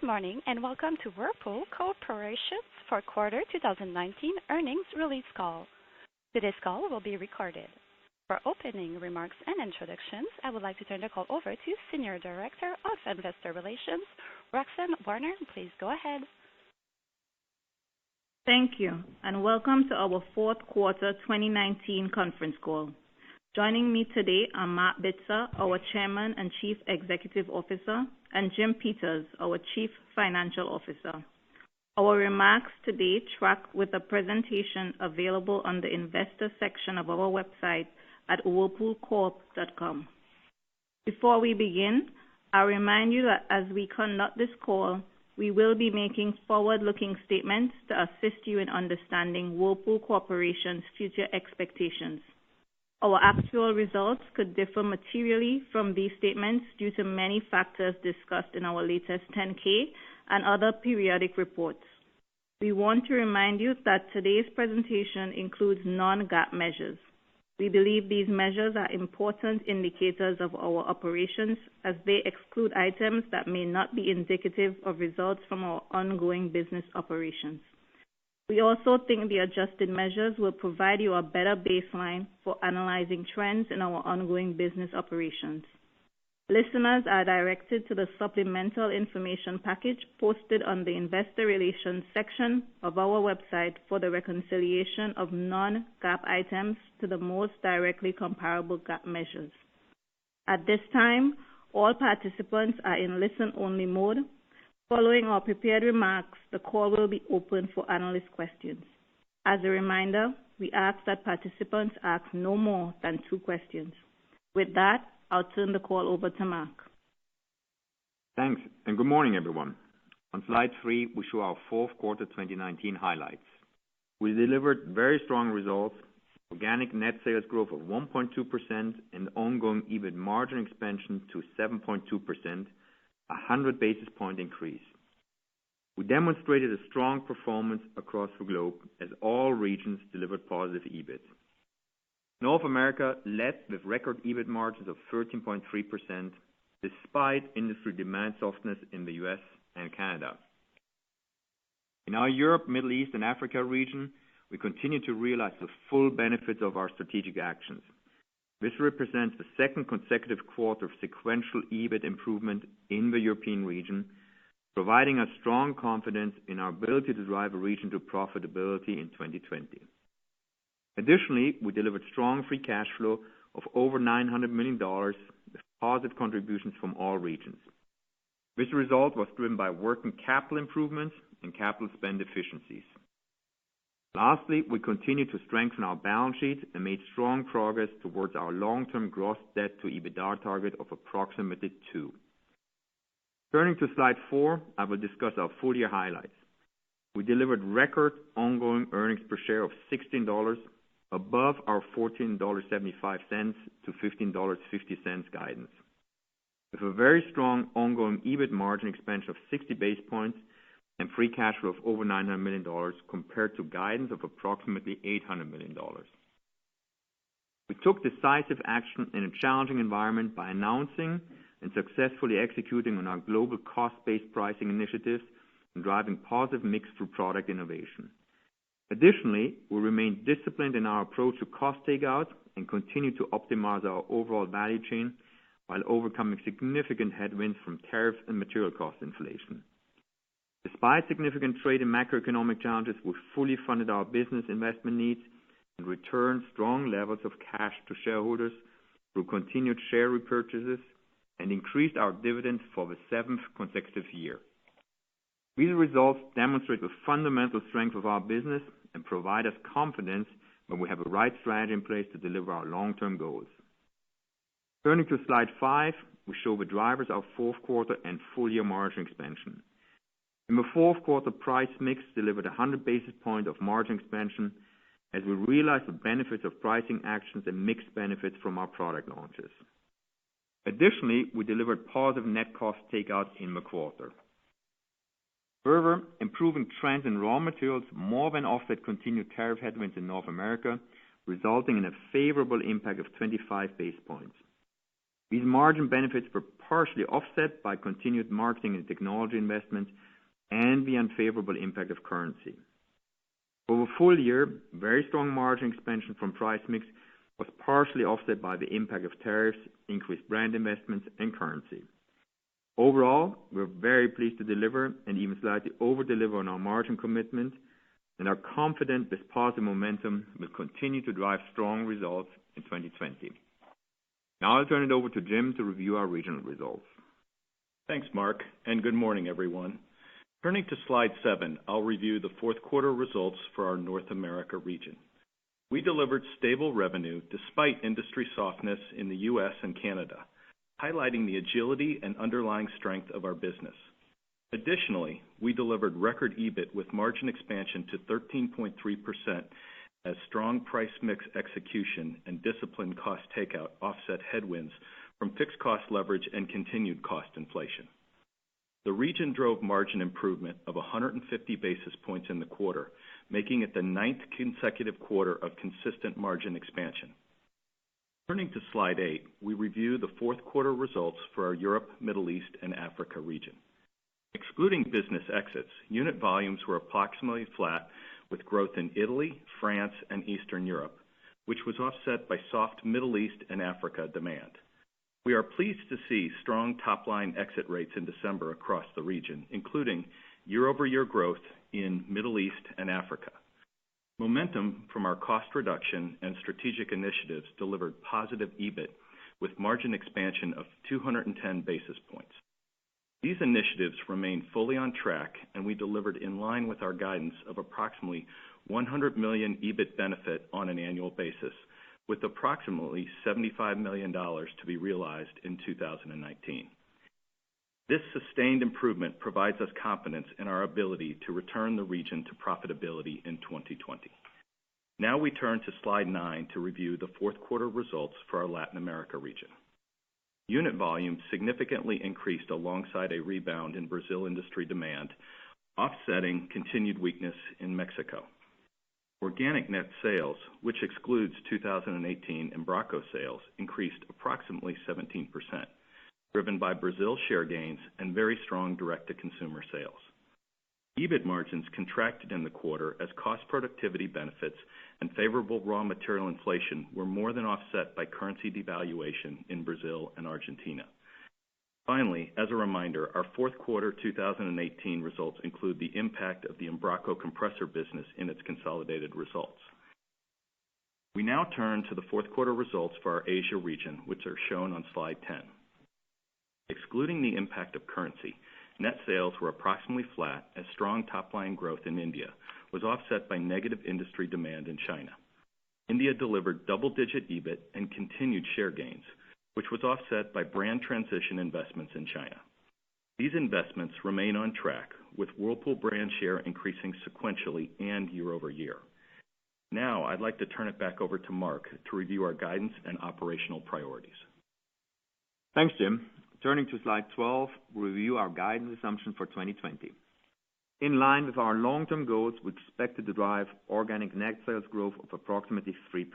morning, and welcome to Whirlpool Corporation's fourth quarter 2019 earnings release call. Today's call will be recorded. For opening remarks and introductions, I would like to turn the call over to Senior Director of Investor Relations, Roxanne Warner. Please go ahead. Thank you, and welcome to our fourth quarter 2019 conference call. Joining me today are Marc Bitzer, our Chairman and Chief Executive Officer, and Jim Peters, our Chief Financial Officer. Our remarks today track with a presentation available on the investor section of our website at whirlpoolcorp.com. Before we begin, I remind you that as we conduct this call, we will be making forward-looking statements to assist you in understanding Whirlpool Corporation's future expectations. Our actual results could differ materially from these statements due to many factors discussed in our latest 10-K and other periodic reports. We want to remind you that today's presentation includes non-GAAP measures. We believe these measures are important indicators of our operations as they exclude items that may not be indicative of results from our ongoing business operations. We also think the adjusted measures will provide you a better baseline for analyzing trends in our ongoing business operations. Listeners are directed to the supplemental information package posted on the Investor Relations section of our website for the reconciliation of non-GAAP items to the most directly comparable GAAP measures. At this time, all participants are in listen-only mode. Following our prepared remarks, the call will be open for analyst questions. As a reminder, we ask that participants ask no more than 2 questions. With that, I'll turn the call over to Marc. Thanks, and good morning, everyone. On slide 3, we show our fourth quarter 2019 highlights. We delivered very strong results, organic net sales growth of 1.2% and ongoing EBIT margin expansion to 7.2%, a 100 basis point increase. We demonstrated a strong performance across the globe as all regions delivered positive EBIT. North America led with record EBIT margins of 13.3% despite industry demand softness in the US and Canada. In our Europe, Middle East, and Africa region, we continue to realize the full benefits of our strategic actions. This represents the second consecutive quarter of sequential EBIT improvement in the European region, providing us strong confidence in our ability to drive a region to profitability in 2020. Additionally, we delivered strong free cash flow of over $900 million with positive contributions from all regions. This result was driven by working capital improvements and capital spend efficiencies. Lastly, we continue to strengthen our balance sheet and made strong progress towards our long-term gross debt to EBITDA target of approximately 2. Turning to slide 4, I will discuss our full year highlights. We delivered record ongoing earnings per share of $16, above our $14.75 to $15.50 guidance. With a very strong ongoing EBIT margin expansion of 60 basis points and free cash flow of over $900 million compared to guidance of approximately $800 million. We took decisive action in a challenging environment by announcing and successfully executing on our global cost-based pricing initiatives and driving positive mix through product innovation. Additionally, we remain disciplined in our approach to cost takeout and continue to optimize our overall value chain while overcoming significant headwinds from tariffs and material cost inflation. Despite significant trade and macroeconomic challenges, we fully funded our business investment needs and returned strong levels of cash to shareholders through continued share repurchases and increased our dividends for the 7th consecutive year. These results demonstrate the fundamental strength of our business and provide us confidence when we have the right strategy in place to deliver our long-term goals. Turning to slide 5, we show the drivers of fourth quarter and full year margin expansion. In the fourth quarter, price mix delivered 100 basis points of margin expansion as we realized the benefits of pricing actions and mixed benefits from our product launches. Additionally, we delivered positive net cost takeout in the quarter. Further, improving trends in raw materials more than offset continued tariff headwinds in North America, resulting in a favorable impact of 25 basis points. These margin benefits were partially offset by continued marketing and technology investments and the unfavorable impact of currency. For the full year, very strong margin expansion from price mix was partially offset by the impact of tariffs, increased brand investments, and currency. Overall, we're very pleased to deliver and even slightly over-deliver on our margin commitment and are confident this positive momentum will continue to drive strong results in 2020. Now I'll turn it over to Jim to review our regional results. Thanks, Marc, and good morning, everyone. Turning to slide 7, I'll review the fourth quarter results for our North America region. We delivered stable revenue despite industry softness in the U.S. and Canada, highlighting the agility and underlying strength of our business. Additionally, we delivered record EBIT with margin expansion to 13.3% as strong price mix execution and disciplined cost takeout offset headwinds from fixed cost leverage and continued cost inflation. The region drove margin improvement of 150 basis points in the quarter, making it the 9th consecutive quarter of consistent margin expansion. Turning to slide 8, we review the fourth quarter results for our Europe, Middle East, and Africa region. Excluding business exits, unit volumes were approximately flat with growth in Italy, France, and Eastern Europe, which was offset by soft Middle East and Africa demand. We are pleased to see strong top-line exit rates in December across the region, including year-over-year growth in Middle East and Africa. Momentum from our cost reduction and strategic initiatives delivered positive EBIT with margin expansion of 210 basis points. These initiatives remain fully on track, and we delivered in line with our guidance of approximately $100 million EBIT benefit on an annual basis, with approximately $75 million to be realized in 2019. This sustained improvement provides us confidence in our ability to return the region to profitability in 2020. Now we turn to slide 9 to review the fourth quarter results for our Latin America region. Unit volume significantly increased alongside a rebound in Brazil industry demand, offsetting continued weakness in Mexico. Organic net sales, which excludes 2018 Embraco sales, increased approximately 17%, driven by Brazil share gains and very strong direct-to-consumer sales. EBIT margins contracted in the quarter as cost productivity benefits and favorable raw material inflation were more than offset by currency devaluation in Brazil and Argentina. Finally, as a reminder, our fourth quarter 2018 results include the impact of the Embraco compressor business in its consolidated results. We now turn to the fourth quarter results for our Asia region, which are shown on slide 10. Excluding the impact of currency, net sales were approximately flat as strong top-line growth in India was offset by negative industry demand in China. India delivered double-digit EBIT and continued share gains, which was offset by brand transition investments in China. These investments remain on track, with Whirlpool brand share increasing sequentially and year-over-year. Now I'd like to turn it back over to Marc to review our guidance and operational priorities. Thanks, Jim. Turning to slide 12, we'll review our guidance assumption for 2020. In line with our long-term goals, we expect to drive organic net sales growth of approximately 3%.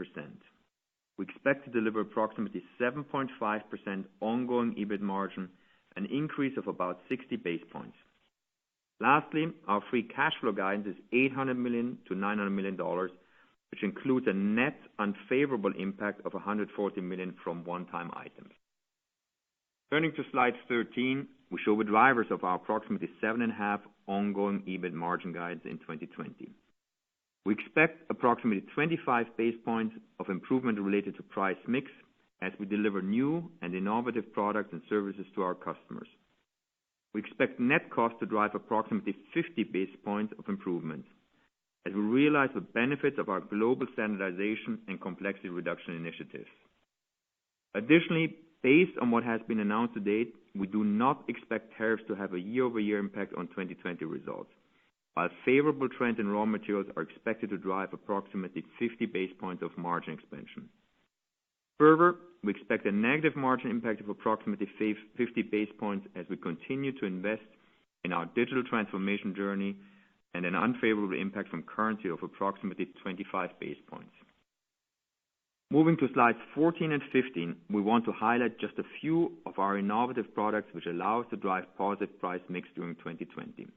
We expect to deliver approximately 7.5% ongoing EBIT margin, an increase of about 60 basis points. Lastly, our free cash flow guidance is $800 million to $900 million, which includes a net unfavorable impact of $140 million from one-time items. Turning to slide 13, we show the drivers of our approximately 7.5% ongoing EBIT margin guidance in 2020. We expect approximately 25 basis points of improvement related to price mix as we deliver new and innovative products and services to our customers. We expect net cost to drive approximately 50 basis points of improvement as we realize the benefits of our global standardization and complexity reduction initiatives. Additionally, based on what has been announced to date, we do not expect tariffs to have a year-over-year impact on 2020 results, while favorable trends in raw materials are expected to drive approximately 50 basis points of margin expansion. Further, we expect a negative margin impact of approximately 50 basis points as we continue to invest in our digital transformation journey and an unfavorable impact from currency of approximately 25 basis points. Moving to slides 14 and 15, we want to highlight just a few of our innovative products which allow us to drive positive price mix during 2020.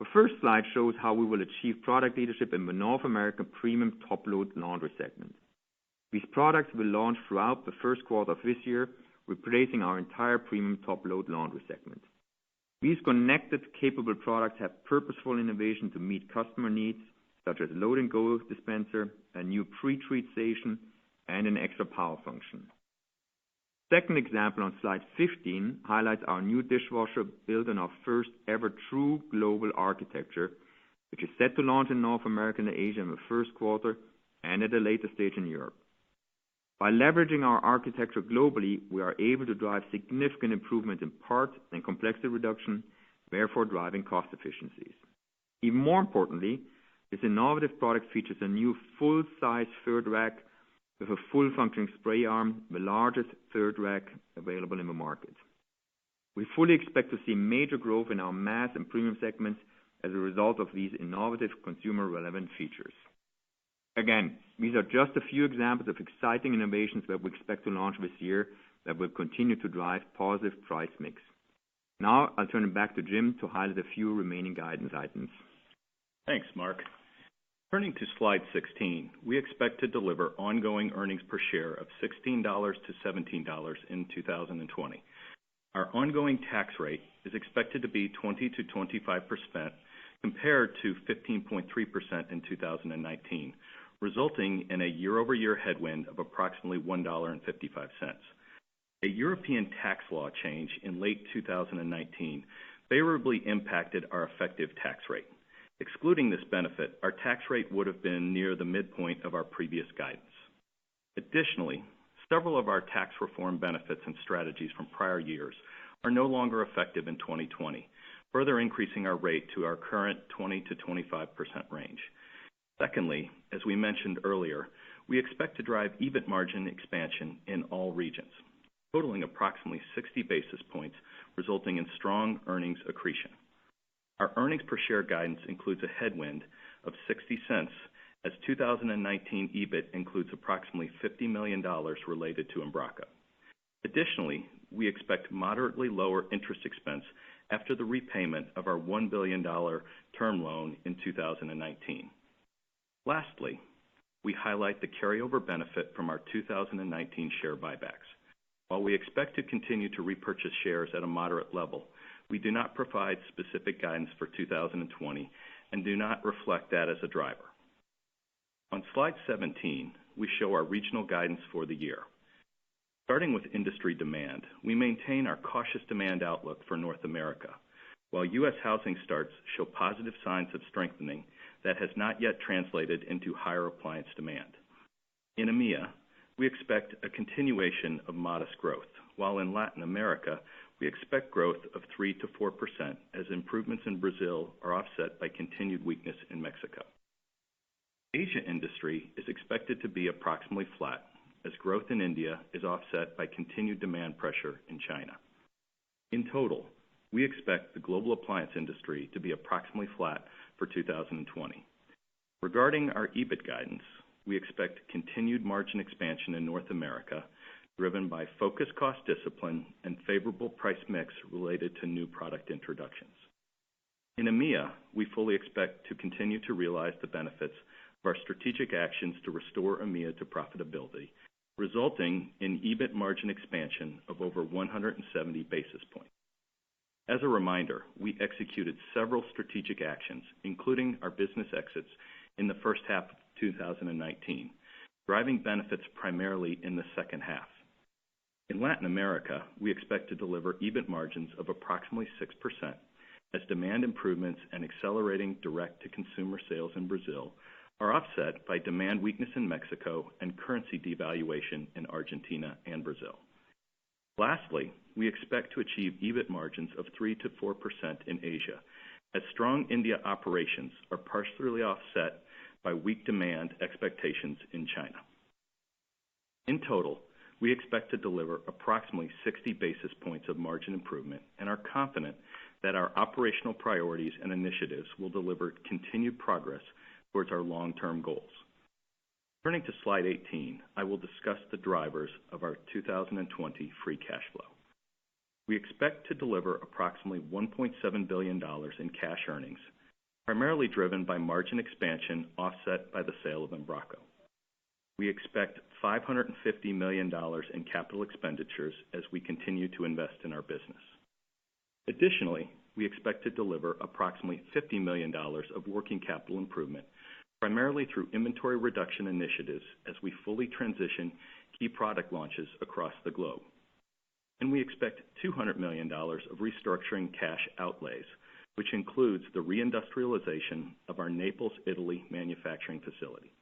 The first slide shows how we will achieve product leadership in the North American premium top-load laundry segment. These products will launch throughout the first quarter of this year, replacing our entire premium top-load laundry segment. These connected, capable products have purposeful innovation to meet customer needs, such as load and go dispenser, a new pre-treat station, and an extra power function. Second example on slide 15 highlights our new dishwasher built on our first ever true global architecture, which is set to launch in North America and Asia in the first quarter and at a later stage in Europe. By leveraging our architecture globally, we are able to drive significant improvement in part and complexity reduction, therefore driving cost efficiencies. Even more importantly, this innovative product features a new full-size third rack with a full functioning spray arm, the largest third rack available in the market. We fully expect to see major growth in our mass and premium segments as a result of these innovative consumer relevant features. Again, these are just a few examples of exciting innovations that we expect to launch this year that will continue to drive positive price mix. Now I'll turn it back to Jim to highlight a few remaining guidance items. Thanks, Marc. Turning to slide 16, we expect to deliver ongoing earnings per share of $16 to $17 in 2020. Our ongoing tax rate is expected to be 20 to 25% compared to 15.3% in 2019, resulting in a year-over-year headwind of approximately $1.55. A European tax law change in late 2019 favorably impacted our effective tax rate. Excluding this benefit, our tax rate would have been near the midpoint of our previous guidance. Additionally, several of our tax reform benefits and strategies from prior years are no longer effective in 2020, further increasing our rate to our current 20 to 25% range. Secondly, as we mentioned earlier, we expect to drive EBIT margin expansion in all regions, totaling approximately 60 basis points, resulting in strong earnings accretion. Our earnings per share guidance includes a headwind of 60 cents as 2019 EBIT includes approximately $50 million related to Embraca. Additionally, we expect moderately lower interest expense after the repayment of our $1 billion term loan in 2019. Lastly, we highlight the carryover benefit from our 2019 share buybacks. While we expect to continue to repurchase shares at a moderate level, we do not provide specific guidance for 2020 and do not reflect that as a driver. On slide 17, we show our regional guidance for the year. Starting with industry demand, we maintain our cautious demand outlook for North America. While U.S. housing starts show positive signs of strengthening, that has not yet translated into higher appliance demand. In EMEA, we expect a continuation of modest growth, while in Latin America, we expect growth of 3 to 4% as improvements in Brazil are offset by continued weakness in Mexico. Asia industry is expected to be approximately flat as growth in India is offset by continued demand pressure in China. In total, we expect the global appliance industry to be approximately flat for 2020. Regarding our EBIT guidance, we expect continued margin expansion in North America, driven by focused cost discipline and favorable price mix related to new product introductions. In EMEA, we fully expect to continue to realize the benefits of our strategic actions to restore EMEA to profitability, resulting in EBIT margin expansion of over 170 basis points. As a reminder, we executed several strategic actions, including our business exits in the first half of 2019, driving benefits primarily in the second half. In Latin America, we expect to deliver EBIT margins of approximately 6% as demand improvements and accelerating direct-to-consumer sales in Brazil are offset by demand weakness in Mexico and currency devaluation in Argentina and Brazil. Lastly, we expect to achieve EBIT margins of 3 to 4% in Asia, as strong India operations are partially offset by weak demand expectations in China. In total, we expect to deliver approximately 60 basis points of margin improvement and are confident that our operational priorities and initiatives will deliver continued progress towards our long-term goals. Turning to slide 18, I will discuss the drivers of our 2020 free cash flow. We expect to deliver approximately $1.7 billion in cash earnings, primarily driven by margin expansion offset by the sale of Embraco. We expect $550 million in capital expenditures as we continue to invest in our business. Additionally, we expect to deliver approximately $50 million of working capital improvement, primarily through inventory reduction initiatives as we fully transition key product launches across the globe. And we expect $200 million of restructuring cash outlays, which includes the reindustrialization of our Naples, Italy manufacturing facility.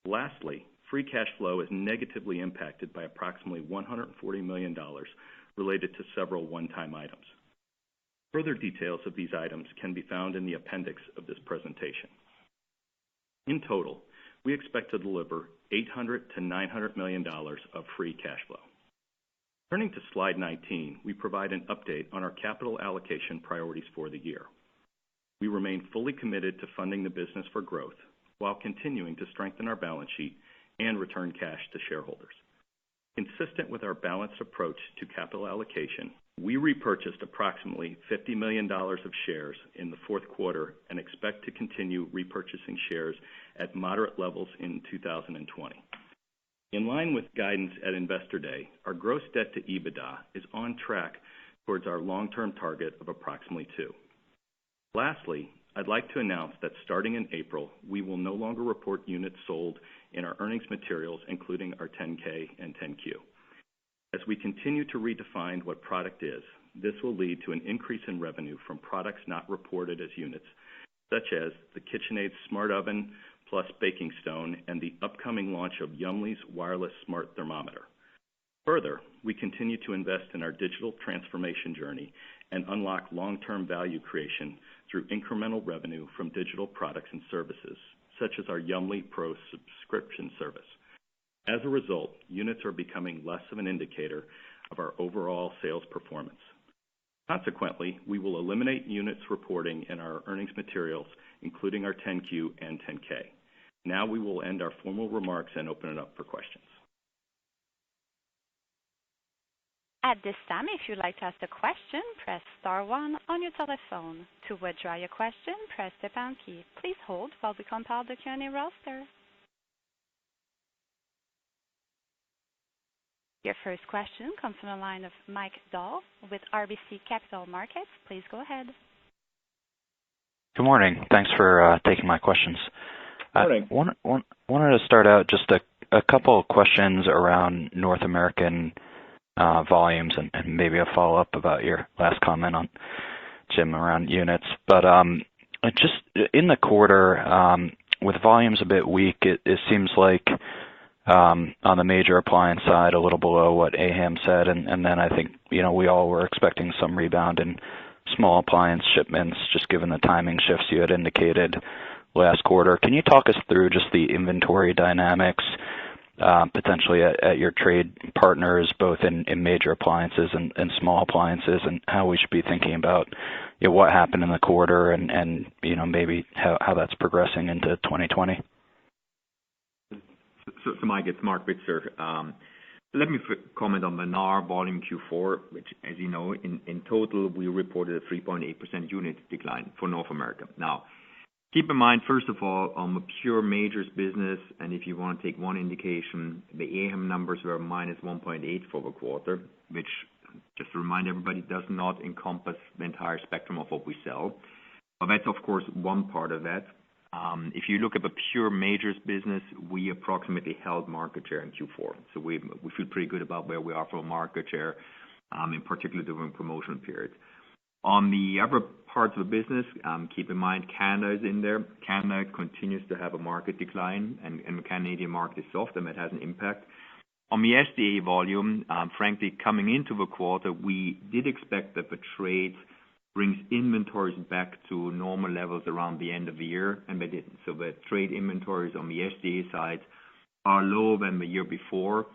Lastly, free cash flow is negatively impacted by approximately $140 million related to several one-time items. Further details of these items can be found in the appendix of this presentation. In total, we expect to deliver $800 to $900 million of free cash flow. Turning to slide 19, we provide an update on our capital allocation priorities for the year. We remain fully committed to funding the business for growth while continuing to strengthen our balance sheet and return cash to shareholders. Consistent with our balanced approach to capital allocation, we repurchased approximately $50 million of shares in the fourth quarter and expect to continue repurchasing shares at moderate levels in 2020. In line with guidance at Investor Day, our gross debt to EBITDA is on track towards our long-term target of approximately 2. Lastly, I'd like to announce that starting in April, we will no longer report units sold in our earnings materials, including our 10K and 10Q. As we continue to redefine what product is, this will lead to an increase in revenue from products not reported as units, such as the KitchenAid Smart Oven plus Baking Stone and the upcoming launch of Yummly's wireless smart thermometer. Further, we continue to invest in our digital transformation journey and unlock long-term value creation through incremental revenue from digital products and services, such as our Yummly Pro subscription service. As a result, units are becoming less of an indicator of our overall sales performance. Consequently, we will eliminate units reporting in our earnings materials, including our 10Q and 10K. Now we will end our formal remarks and open it up for questions. At this time, if you'd like to ask a question, press star 1 on your telephone. To withdraw your question, press the pound key. Please hold while we compile the Q&A roster. Your first question comes from the line of Mike Dahl with RBC Capital Markets. Please go ahead. Good morning. Thanks for taking my questions. Good morning. Wanted to start out just a couple of questions around North American volumes and maybe a follow-up about your last comment on Jim around units. But just in the quarter, with volumes a bit weak, it seems like on the major appliance side, a little below what AHAM said, and then I think we all were expecting some rebound in small appliance shipments, just given the timing shifts you had indicated last quarter. Can you talk us through just the inventory dynamics, potentially at your trade partners, both in major appliances and small appliances, and how we should be thinking about what happened in the quarter and maybe how that's progressing into 2020? So Mike, it's Marc Bitzer. Let me comment on the NAR volume Q4, which, as you know, in total, we reported a 3.8% unit decline for North America. Now, keep in mind, first of all, on the pure majors business, and if you want to take one indication, the AHAM numbers were minus 1.8 for the quarter, which, just to remind everybody, does not encompass the entire spectrum of what we sell. But that's, of course, one part of that. If you look at the pure majors business, we approximately held market share in Q4. So we feel pretty good about where we are from market share, in particular during promotion periods. On the other parts of the business, keep in mind Canada is in there. Canada continues to have a market decline, and the Canadian market is soft, and that has an impact. On the SDA volume, frankly, coming into the quarter, we did expect that the trade brings inventories back to normal levels around the end of the year, and they didn't. So the trade inventories on the SDA side are lower than the year before.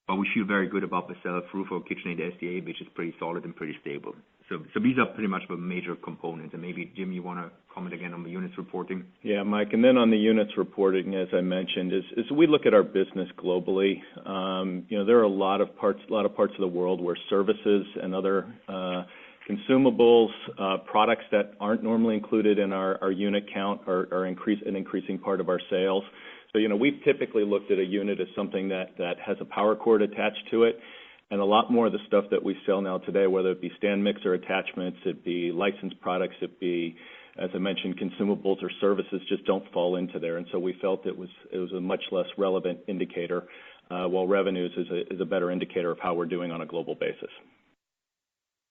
but we feel very good about the sell-through for KitchenAid SDA, which is pretty solid and pretty stable. So these are pretty much the major components. And maybe, Jim, you want to comment again on the units reporting? Yeah, Mike, and then on the units reporting, as I mentioned, is we look at our business globally. There are a lot of parts of the world where services and other consumables, products that aren't normally included in our unit count are an increasing part of our sales. So, we've typically looked at a unit as something that has a power cord attached to it. And a lot more of the stuff that we sell now today, whether it be stand mixer attachments, it be licensed products, it be, as I mentioned, consumables or services, just don't fall into there. And so we felt it was a much less relevant indicator, while revenues is a better indicator of how we're doing on a global basis.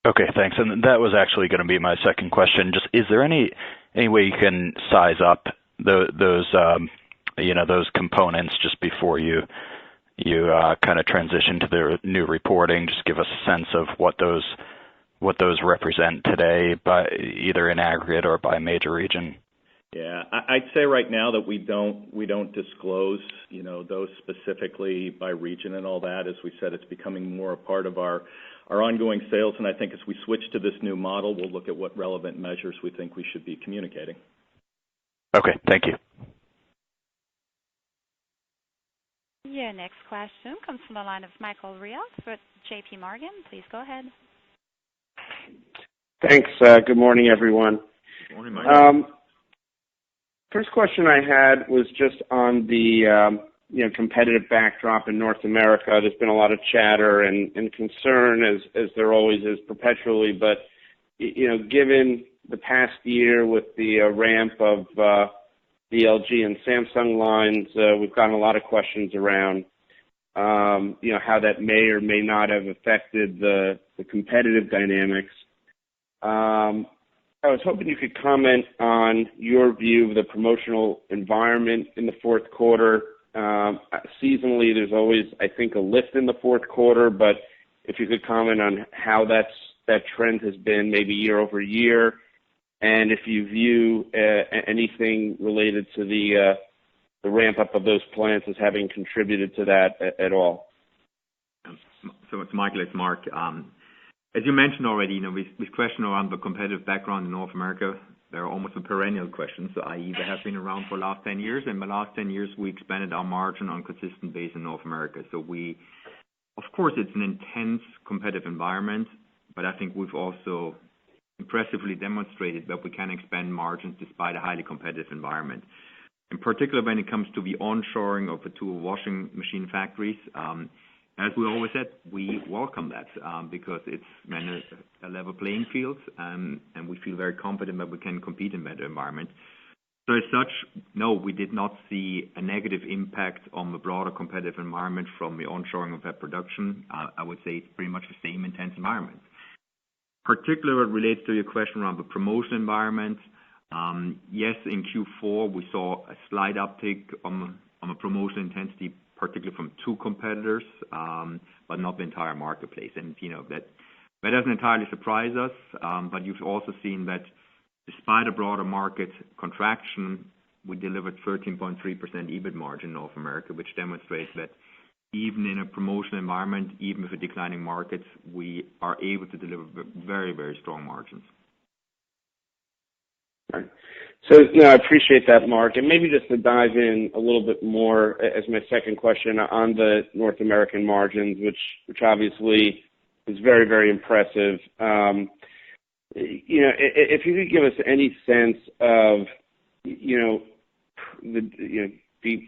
Okay, thanks. And that was actually going to be my second question. Just, is there any way you can size up those components just before you kind of transition to the new reporting? Just give us a sense of what those represent today, by either in aggregate or by major region. Yeah, I'd say right now that we don't disclose those specifically by region and all that. As we said, it's becoming more a part of our ongoing sales, and I think as we switch to this new model, we'll look at what relevant measures we think we should be communicating. Okay, thank you. Your next question comes from the line of Michael Rios with J.P. Morgan. Please go ahead. Thanks. Good morning, everyone. Good morning, Michael. First question I had was just on the competitive backdrop in North America. There's been a lot of chatter and concern, as there always is perpetually, but given the past year with the ramp of the LG and Samsung lines, we've gotten a lot of questions around how that may or may not have affected the competitive dynamics. I was hoping you could comment on your view of the promotional environment in the fourth quarter. Seasonally, there's always, I think, a lift in the fourth quarter, but if you could comment on how that trend has been maybe year over year, and if you view anything related to the ramp up of those plants as having contributed to that at all. So it's Michael, it's Marc. As you mentioned already, this question around the competitive background in North America, they're almost a perennial question, so i.e. they have been around for the last 10 years. In the last 10 years, we expanded our margin on consistent base in North America. So of course, it's an intense competitive environment, but I think we've also impressively demonstrated that we can expand margins despite a highly competitive environment. In particular, when it comes to the onshoring of the two washing machine factories, as we always said, we welcome that because it's a level playing field, and we feel very confident that we can compete in that environment. So as such, no, we did not see a negative impact on the broader competitive environment from the onshoring of that production. I would say it's pretty much the same intense environment. Particularly relates to your question around the promotion environment. Yes, in Q4 we saw a slight uptick on the promotion intensity, particularly from two competitors, but not the entire marketplace. And that doesn't entirely surprise us. But you've also seen that despite a broader market contraction, we delivered 13.3% EBIT margin in North America, which demonstrates that even in a promotion environment, even with a declining markets, we are able to deliver very, very strong margins. Right. So, I appreciate that, Marc. And maybe just to dive in a little bit more as my second question on the North American margins, which obviously is very, very impressive. If you could give us any sense of,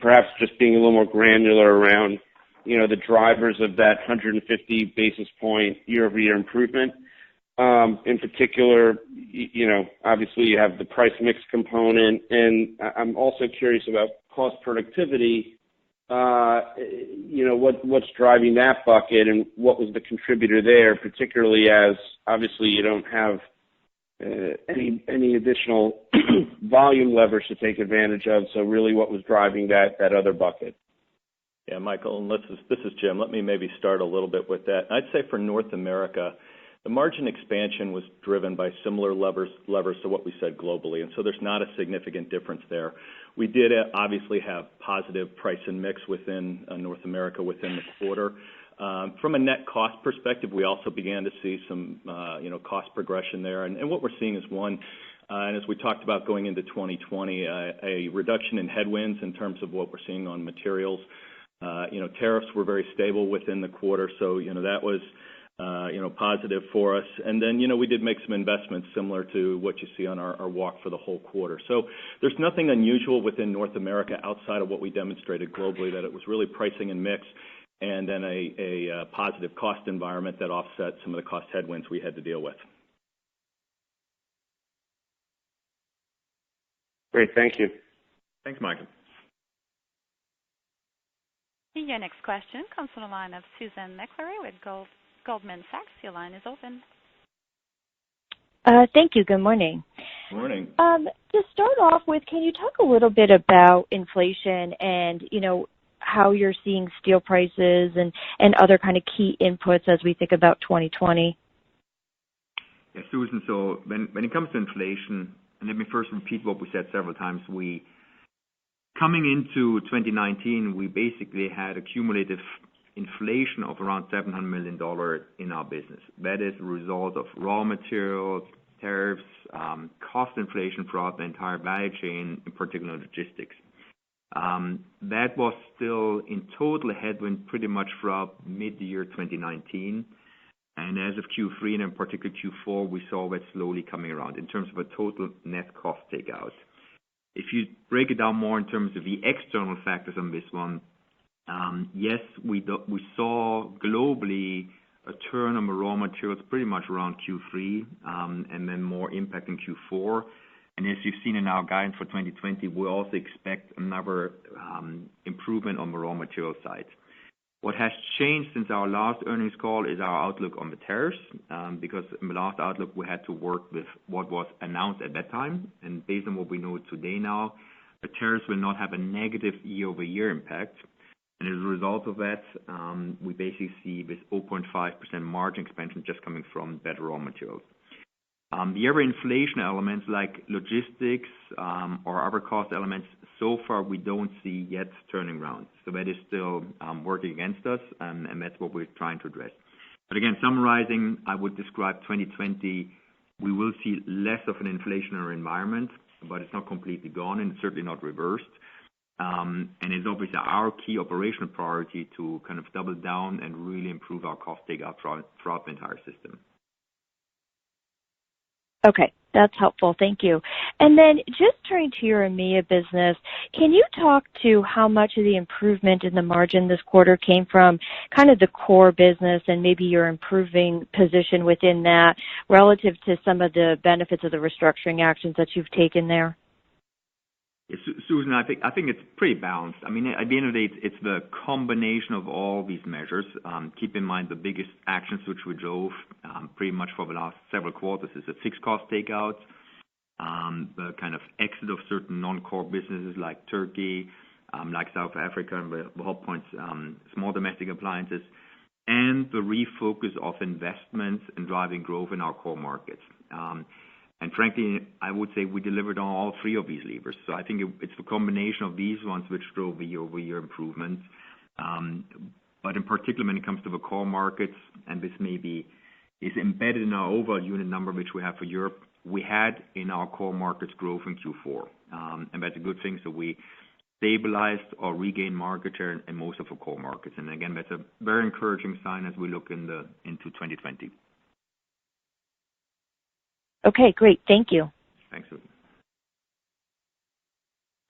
perhaps just being a little more granular around, the drivers of that 150 basis point year-over-year improvement. In particular, obviously you have the price mix component, and I'm also curious about cost productivity. What's driving that bucket, and what was the contributor there, particularly as obviously you don't have any additional volume leverage to take advantage of. So really, what was driving that other bucket? Yeah, Michael, and this is Jim. Let me maybe start a little bit with that. I'd say for North America, the margin expansion was driven by similar levers to what we said globally, and so there's not a significant difference there. We did obviously have positive price and mix within North America within the quarter. From a net cost perspective, we also began to see some, cost progression there. And what we're seeing is one, and as we talked about going into 2020, a reduction in headwinds in terms of what we're seeing on materials. Tariffs were very stable within the quarter, so, that was, positive for us. And then, we did make some investments similar to what you see on our walk for the whole quarter. So there's nothing unusual within North America outside of what we demonstrated globally, that it was really pricing and mix, and then a positive cost environment that offset some of the cost headwinds we had to deal with. Great, thank you. Thanks, Michael. Your next question comes from the line of Susan McClary with Goldman Sachs. Your line is open. Thank you. Good morning. Good morning. To start off with, can you talk a little bit about inflation and, how you're seeing steel prices and other kind of key inputs as we think about 2020? Yeah, Susan, so when it comes to inflation, and let me first repeat what we said several times, coming into 2019, we basically had accumulative inflation of around $700 million in our business. That is a result of raw materials, tariffs, cost inflation throughout the entire value chain, in particular logistics. That was still in total headwind pretty much throughout mid-year 2019. And as of Q3 and in particular Q4, we saw that slowly coming around in terms of a total net cost takeout. If you break it down more in terms of the external factors on this one, yes, we saw globally a turn on the raw materials pretty much around Q3, and then more impact in Q4. And as you've seen in our guidance for 2020, we also expect another improvement on the raw material side. What has changed since our last earnings call is our outlook on the tariffs, because in the last outlook we had to work with what was announced at that time. And based on what we know today now, the tariffs will not have a negative year-over-year impact. And as a result of that, we basically see this 0.5% margin expansion just coming from better raw materials. The other inflation elements like logistics or other cost elements, so far we don't see yet turning around. So that is still working against us, and that's what we're trying to address. But again, summarizing, I would describe 2020, we will see less of an inflationary environment, but it's not completely gone and it's certainly not reversed. And it's obviously our key operational priority to kind of double down and really improve our cost takeout throughout the entire system. Okay, that's helpful. Thank you. And then just turning to your EMEA business, can you talk to how much of the improvement in the margin this quarter came from kind of the core business and maybe your improving position within that relative to some of the benefits of the restructuring actions that you've taken there? Susan, I think it's pretty balanced. I mean, at the end of the day, it's the combination of all these measures. Keep in mind the biggest actions which we drove pretty much for the last several quarters is a fixed cost takeout, the kind of exit of certain non-core businesses like Turkey, like South Africa, and the whole points, small domestic appliances, and the refocus of investments and driving growth in our core markets. And frankly, I would say we delivered on all three of these levers. So I think it's the combination of these ones which drove the year-over-year improvements. But in particular, when it comes to the core markets, and this maybe is embedded in our overall unit number which we have for Europe, we had in our core markets growth in Q4. And that's a good thing. So we stabilized or regained market share in most of our core markets. And again, that's a very encouraging sign as we look into 2020. Okay, great. Thank you. Thanks, Susan.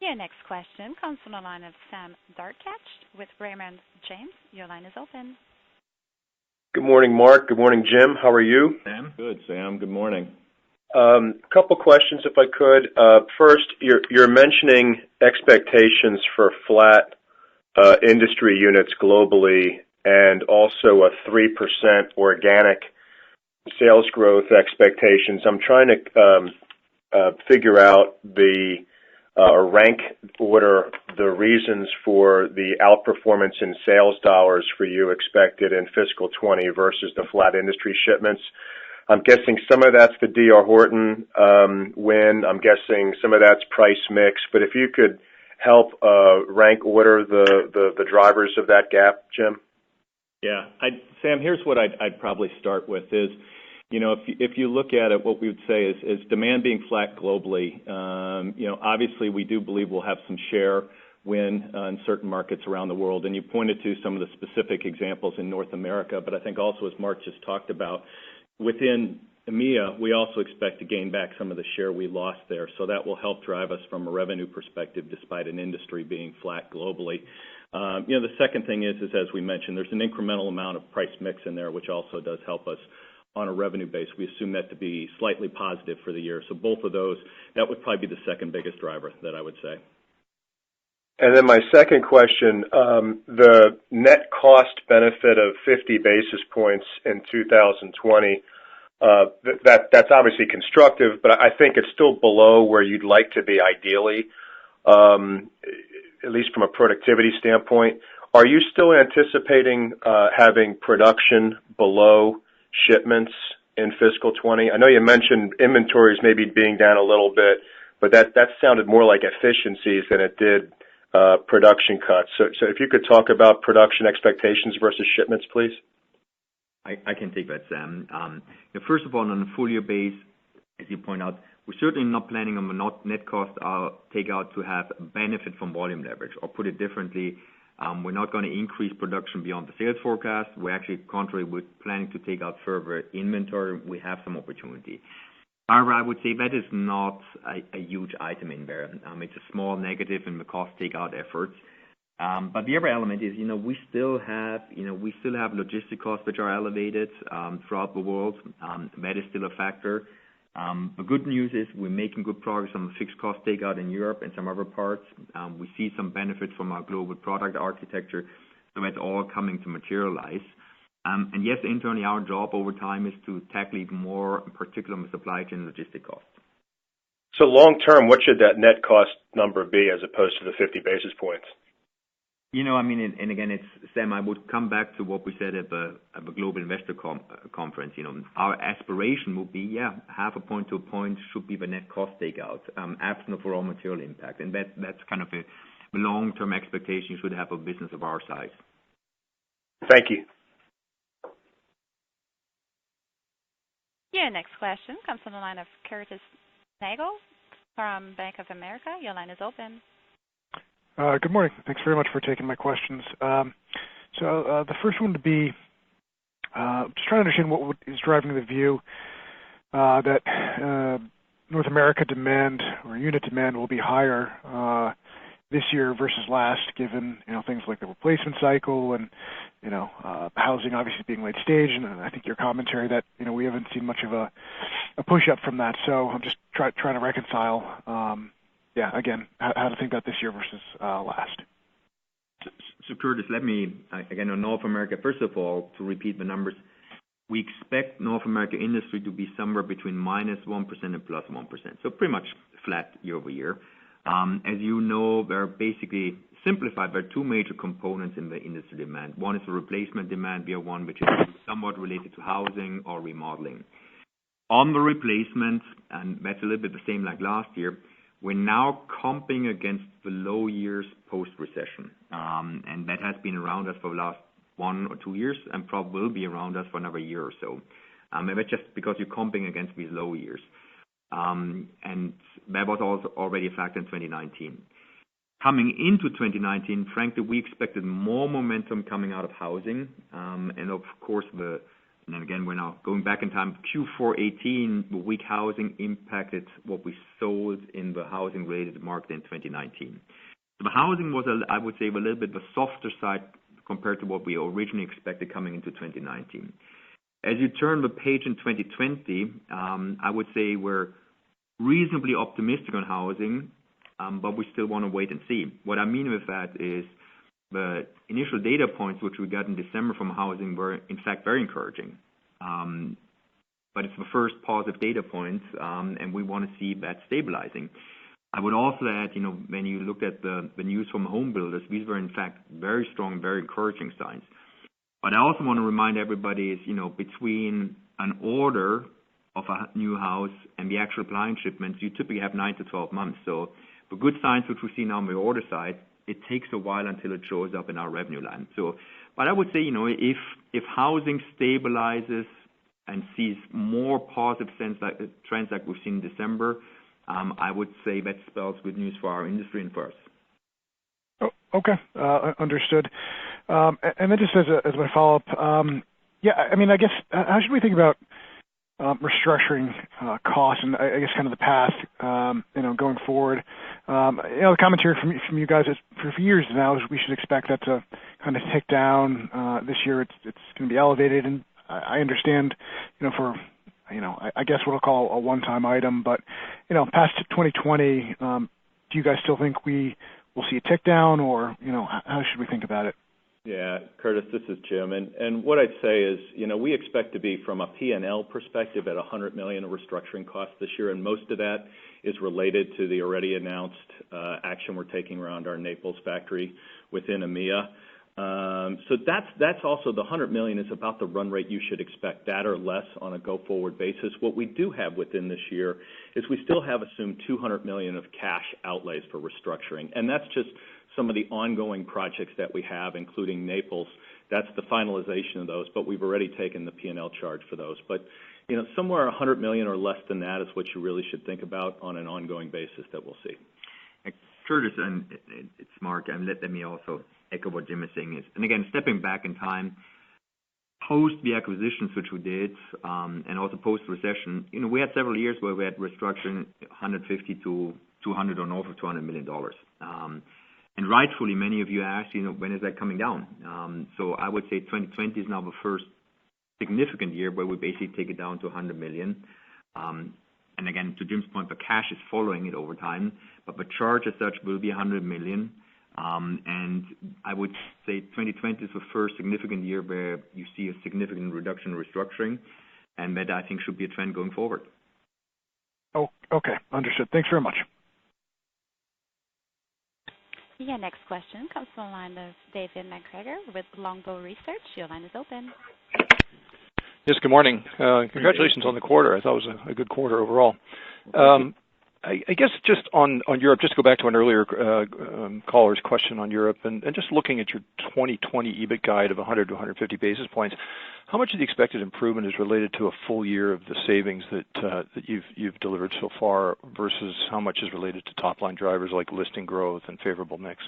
Your next question comes from the line of Sam Darkatsh with Raymond James. Your line is open. Good morning, Marc. Good morning, Jim. How are you? Sam? Good, Sam. Good morning. Couple questions, if I could. First, you're mentioning expectations for flat industry units globally and also a 3% organic sales growth expectations. I'm trying to figure out rank order the reasons for the outperformance in sales dollars for you expected in fiscal 20 versus the flat industry shipments. I'm guessing some of that's the D.R. Horton win. I'm guessing some of that's price mix. But if you could help rank order the drivers of that gap, Jim. Yeah, Sam, here's what I'd probably start with is, if you look at it, what we would say is demand being flat globally. Obviously we do believe we'll have some share win in certain markets around the world, and you pointed to some of the specific examples in North America. But I think also, as Marc just talked about, within EMEA, we also expect to gain back some of the share we lost there. So that will help drive us from a revenue perspective, despite an industry being flat globally. The second thing is as we mentioned, there's an incremental amount of price mix in there, which also does help us on a revenue base. We assume that to be slightly positive for the year. So both of those, that would probably be the second biggest driver that I would say. And then my second question, the net cost benefit of 50 basis points in 2020, that's obviously constructive, but I think it's still below where you'd like to be ideally, at least from a productivity standpoint. Are you still anticipating having production below shipments in fiscal 20? I know you mentioned inventories maybe being down a little bit, but that sounded more like efficiencies than it did production cuts. So if you could talk about production expectations versus shipments, please. I can take that, Sam. First of all, on a full year base, as you point out, we're certainly not planning on the net cost takeout to have a benefit from volume leverage. Or put it differently, we're not going to increase production beyond the sales forecast. We're actually, contrary, we're planning to take out further inventory. We have some opportunity. However, I would say that is not a huge item in there. It's a small negative in the cost takeout efforts. But the other element is, we still have logistic costs which are elevated throughout the world. That is still a factor. The good news is we're making good progress on the fixed cost takeout in Europe and some other parts. We see some benefits from our global product architecture, so that's all coming to materialize. And yes, internally, our job over time is to tackle even more, in particular, on the supply chain and logistic costs. So long term, what should that net cost number be as opposed to the 50 basis points? And again, Sam, I would come back to what we said at the Global Investor Conference. Our aspiration would be, half a point to a point should be the net cost takeout, absent of raw material impact. And that's kind of a long-term expectation you should have a business of our size. Thank you. Your next question comes from the line of Curtis Nagle from Bank of America. Your line is open. Good morning. Thanks very much for taking my questions. So the first one to be just trying to understand what is driving the view that North America demand or unit demand will be higher this year versus last, given things like the replacement cycle and housing obviously being late stage, and I think your commentary that we haven't seen much of a push up from that. So I'm just trying to reconcile. Again, how to think about this year versus last. So Curtis, let me, again, on North America, first of all, to repeat the numbers, we expect North America industry to be somewhere between -1% and +1%. So pretty much flat year over year. As you know, they're basically simplified. There are two major components in the industry demand. One is the replacement demand, the other one which is somewhat related to housing or remodeling. On the replacement, and that's a little bit the same like last year, we're now comping against the low years post-recession. And that has been around us for the last 1 or 2 years and probably will be around us for another year or so. And that's just because you're comping against these low years. And that was also already a factor in 2019. Coming into 2019, frankly, we expected more momentum coming out of housing. And of course, and again, we're now going back in time, Q4 18, the weak housing impacted what we sold in the housing-related market in 2019. So the housing was, I would say, a little bit the softer side compared to what we originally expected coming into 2019. As you turn the page in 2020, I would say we're reasonably optimistic on housing, but we still want to wait and see. What I mean with that is the initial data points which we got in December from housing were, in fact, very encouraging. But it's the first positive data points, and we want to see that stabilizing. I would also add, when you look at the news from home builders, these were, in fact, very strong, very encouraging signs. But I also want to remind everybody is, between an order of a new house and the actual appliance shipments, you typically have 9 to 12 months. So the good signs which we see now on the order side, it takes a while until it shows up in our revenue line. So But I would say, if housing stabilizes and sees more positive trends like we've seen in December, I would say that spells good news for our industry and for us. Oh, okay, understood. And then just as my follow-up, I guess how should we think about restructuring costs and I guess kind of the path, going forward? The commentary from you guys is for years now is we should expect that to kind of tick down. This year it's going to be elevated, and I understand, I guess what I'll call a one-time item, but past 2020, do you guys still think we will see a tick down, or how should we think about it? Yeah, Curtis, this is Jim, and what I'd say is, we expect to be from a P&L perspective at $100 million of restructuring costs this year, and most of that is related to the already announced action we're taking around our Naples factory within EMEA. So that's also the $100 million is about the run rate you should expect, that or less on a go-forward basis. What we do have within this year is we still have assumed $200 million of cash outlays for restructuring, and that's just some of the ongoing projects that we have, including Naples. That's the finalization of those, but we've already taken the P&L charge for those. But somewhere $100 million or less than that is what you really should think about on an ongoing basis that we'll see. Curtis, and it's Marc, and let me also echo what Jim is saying. And again, stepping back in time, post the acquisitions which we did, and also post-recession, we had several years where we had restructuring 150 to 200 or north of $200 million. And rightfully, many of you asked, when is that coming down? So I would say 2020 is now the first significant year where we basically take it down to $100 million. And again, to Jim's point, the cash is following it over time, but the charge as such will be $100 million. And I would say 2020 is the first significant year where you see a significant reduction in restructuring, and that I think should be a trend going forward. Oh, okay, understood. Thanks very much. Your next question comes from the line of David McGregor with Longbow Research. Your line is open. Yes, good morning. Congratulations on the quarter. I thought it was a good quarter overall. I guess just on Europe, just to go back to an earlier caller's question on Europe, and just looking at your 2020 EBIT guide of 100 to 150 basis points, how much of the expected improvement is related to a full year of the savings that you've delivered so far versus how much is related to top-line drivers like listing growth and favorable mix?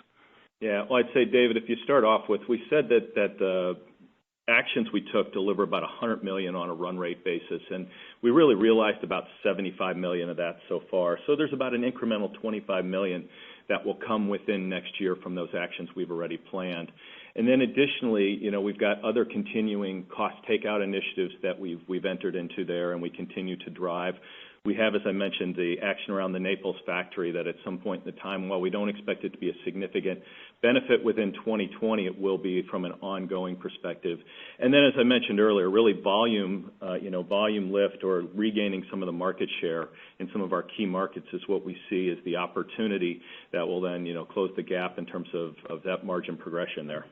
Yeah, well, I'd say, David, if you start off with, we said that the actions we took deliver about $100 million on a run rate basis, and we really realized about $75 million of that so far. So there's about an incremental $25 million that will come within next year from those actions we've already planned. And then additionally, we've got other continuing cost takeout initiatives that we've entered into there, and we continue to drive. We have, as I mentioned, the action around the Naples factory that at some point in the time, while we don't expect it to be a significant benefit within 2020, it will be from an ongoing perspective. And then, as I mentioned earlier, really volume lift or regaining some of the market share in some of our key markets is what we see as the opportunity that will then, close the gap in terms of that margin progression there.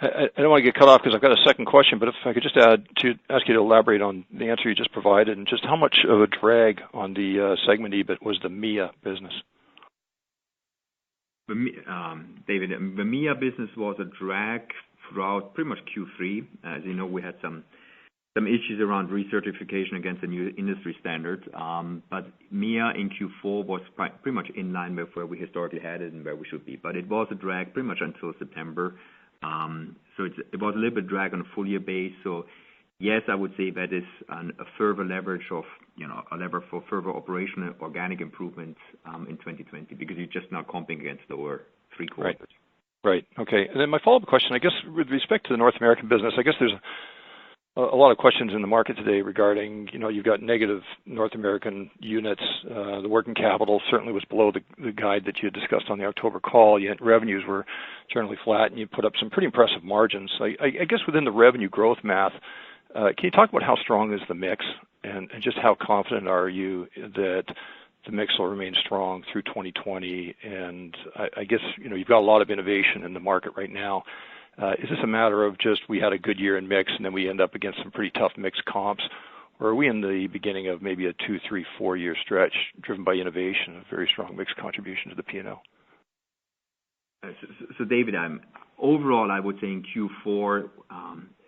I don't want to get cut off because I've got a second question, but if I could just ask you to elaborate on the answer you just provided and just how much of a drag on the segment EBIT was the MEA business? David, the MEA business was a drag throughout pretty much Q3. As you know, we had some issues around recertification against the new industry standards. But MEA in Q4 was pretty much in line with where we historically had it and where we should be. But it was a drag pretty much until September. So it was a little bit drag on a full year base. So yes, I would say that is a further leverage of, a lever for further operational organic improvement in 2020 because you're just not comping against lower 3 quarters. Right. Okay. And then my follow-up question, I guess, with respect to the North American business, I guess there's a lot of questions in the market today regarding, you've got negative North American units. The working capital certainly was below the guide that you had discussed on the October call, yet revenues were generally flat, and you put up some pretty impressive margins. I guess within the revenue growth math, can you talk about how strong is the mix and just how confident are you that the mix will remain strong through 2020? And I guess, you've got a lot of innovation in the market right now. Is this a matter of just we had a good year in mix and then we end up against some pretty tough mix comps? Or are we in the beginning of maybe a 2, 3, 4 year stretch driven by innovation, a very strong mix contribution to the P&L? So David, Overall, I would say in Q4,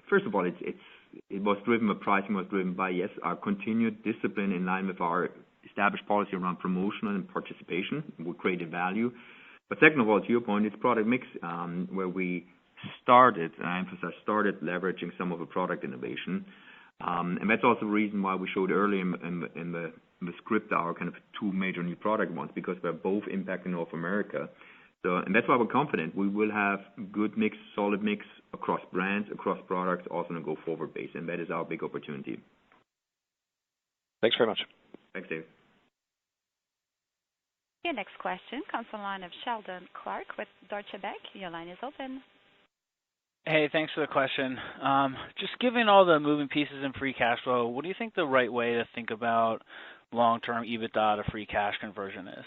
first of all, it was driven by pricing, was driven by, yes, our continued discipline in line with our established policy around promotion and participation. We created value. But second of all, to your point, it's product mix, where we started, and I emphasize started, leveraging some of the product innovation. And that's also the reason why we showed early in the script our kind of two major new product ones, because they're both impacting North America. So, and that's why we're confident we will have good mix, solid mix across brands, across products, also on a go-forward base, and that is our big opportunity. Thanks very much. Thanks, Dave. Your next question comes from the line of Sheldon Clark with Deutsche Bank. Your line is open. Hey, thanks for the question. Just given all the moving pieces in free cash flow, what do you think the right way to think about long-term EBITDA to free cash conversion is?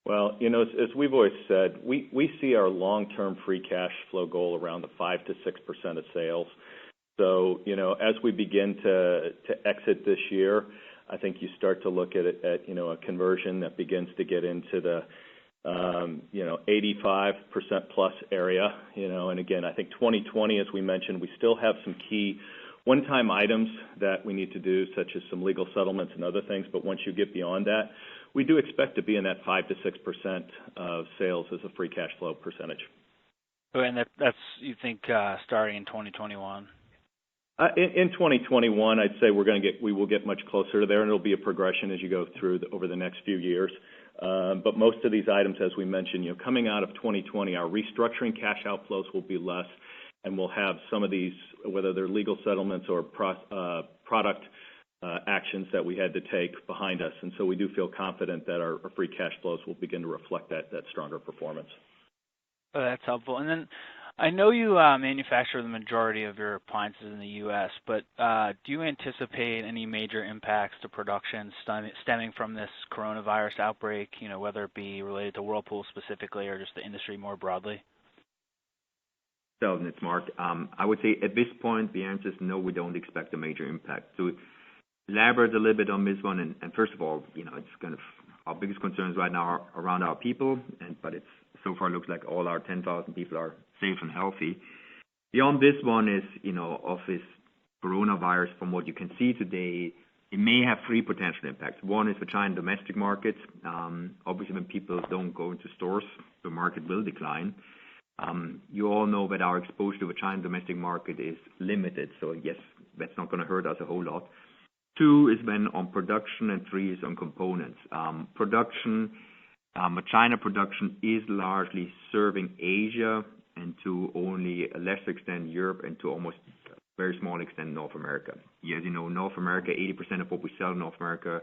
Well, as we've always said, we see our long-term free cash flow goal around the 5 to 6% of sales. So, as we begin to exit this year, I think you start to look at a conversion that begins to get into the 85% plus area, and again, I think 2020, as we mentioned, we still have some key one-time items that we need to do, such as some legal settlements and other things, but once you get beyond that, we do expect to be in that 5 to 6% of sales as a free cash flow percentage. And that's, you think, starting in 2021? In 2021, I'd say we will get much closer to there, and it'll be a progression as you go through over the next few years. But most of these items, as we mentioned, coming out of 2020, our restructuring cash outflows will be less, and we'll have some of these, whether they're legal settlements or product actions that we had to take behind us. And so we do feel confident that our free cash flows will begin to reflect that stronger performance. Oh, that's helpful. And then I know you manufacture the majority of your appliances in the U.S., but do you anticipate any major impacts to production stemming from this coronavirus outbreak, whether it be related to Whirlpool specifically or just the industry more broadly? So, it's Marc. I would say at this point, the answer is no, we don't expect a major impact. To elaborate a little bit on this one, and first of all, it's kind of our biggest concerns right now are around our people, but it's so far looks like all our 10,000 people are safe and healthy. Beyond this one is, of this coronavirus, from what you can see today, it may have three potential impacts. One is the China domestic market. Obviously, when people don't go into stores, the market will decline. You all know that our exposure to the China domestic market is limited, so yes, that's not going to hurt us a whole lot. Two is then on production, and three is on components. China production is largely serving Asia and to only a lesser extent Europe and to almost a very small extent North America. As you know, North America, 80% of what we sell in North America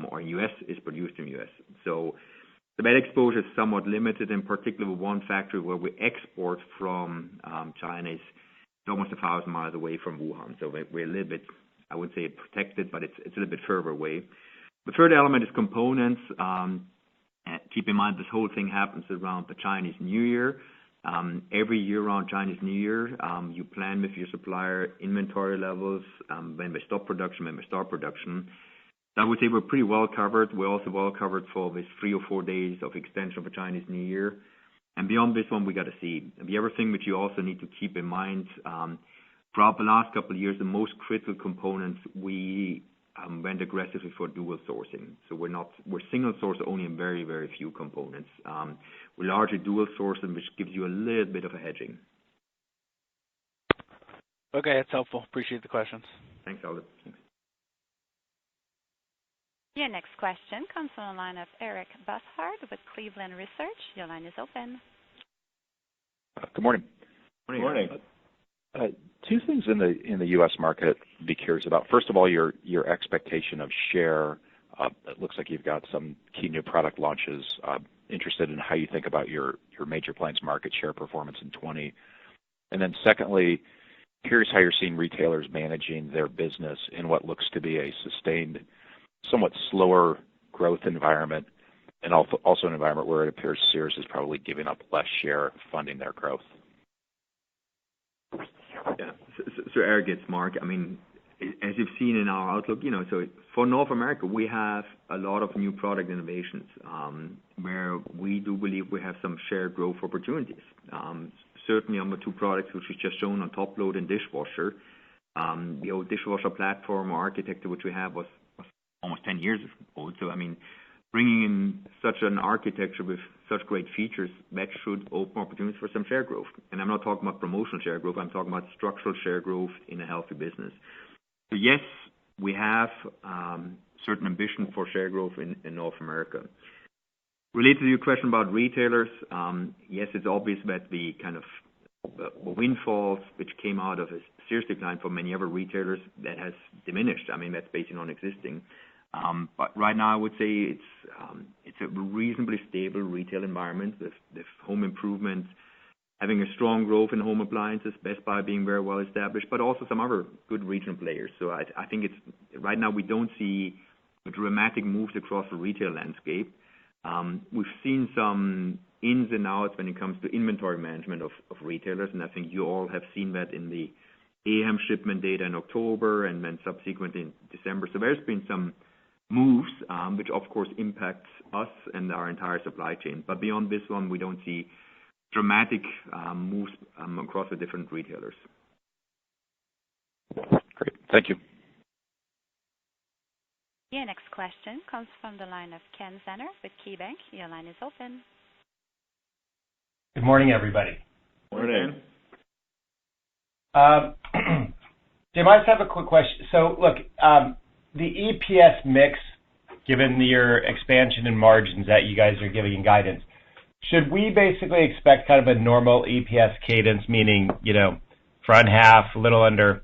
or U.S. is produced in the U.S. So the that exposure is somewhat limited, in particular one factory where we export from China is almost 1,000 miles away from Wuhan. So we're a little bit, I would say, protected, but it's a little bit further away. The third element is components. Keep in mind this whole thing happens around the Chinese New Year. Every year around Chinese New Year, you plan with your supplier inventory levels, when they stop production, when they start production. So I would say we're pretty well covered. We're also well covered for this 3 or 4 days of extension of the Chinese New Year. And beyond this one, we got to see. The other thing which you also need to keep in mind, throughout the last couple of years, the most critical components we went aggressively for dual sourcing. So we're single source only in very, very few components. We're largely dual sourcing, which gives you a little bit of a hedging. Okay, that's helpful. Appreciate the questions. Thanks, Albert. Thanks. Your next question comes from the line of Eric Bussard with Cleveland Research. Your line is open. Good morning. Good morning. Two things in the U.S. market I'd be curious about. First of all, your expectation of share. It looks like you've got some key new product launches. Interested in how you think about your major appliance market share performance in 20. And then secondly, curious how you're seeing retailers managing their business in what looks to be a sustained, somewhat slower growth environment, and also an environment where it appears Sears is probably giving up less share funding their growth. Yeah. So Eric, it's Marc. I mean, as you've seen in our outlook, so for North America, we have a lot of new product innovations where we do believe we have some shared growth opportunities. certainly on the two products which we just shown on top load and dishwasher. The old dishwasher platform or architecture which we have was almost 10 years old. So, I mean, bringing in such an architecture with such great features, that should open opportunities for some share growth. And I'm not talking about promotional share growth, I'm talking about structural share growth in a healthy business. So yes, we have certain ambition for share growth in North America. Related to your question about retailers, yes, it's obvious that the kind of windfalls which came out of a serious decline for many other retailers, that has diminished. I mean, that's basically non-existing. But right now, I would say it's a reasonably stable retail environment with home improvement having a strong growth in home appliances, Best Buy being very well established, but also some other good regional players. So I think it's right now we don't see dramatic moves across the retail landscape. We've seen some ins and outs when it comes to inventory management of retailers, and I think you all have seen that in the AHAM shipment data in October and then subsequently in December. So there's been some moves, which of course impacts us and our entire supply chain. But beyond this one, we don't see dramatic moves across the different retailers. Great. Thank you. Your next question comes from the line of Ken Zener with KeyBank. Your line is open. Good morning, everybody. Morning. Jim, I just have a quick question. So, look, the EPS mix, given your expansion in margins that you guys are giving in guidance, should we basically expect kind of a normal EPS cadence, meaning, front half, a little under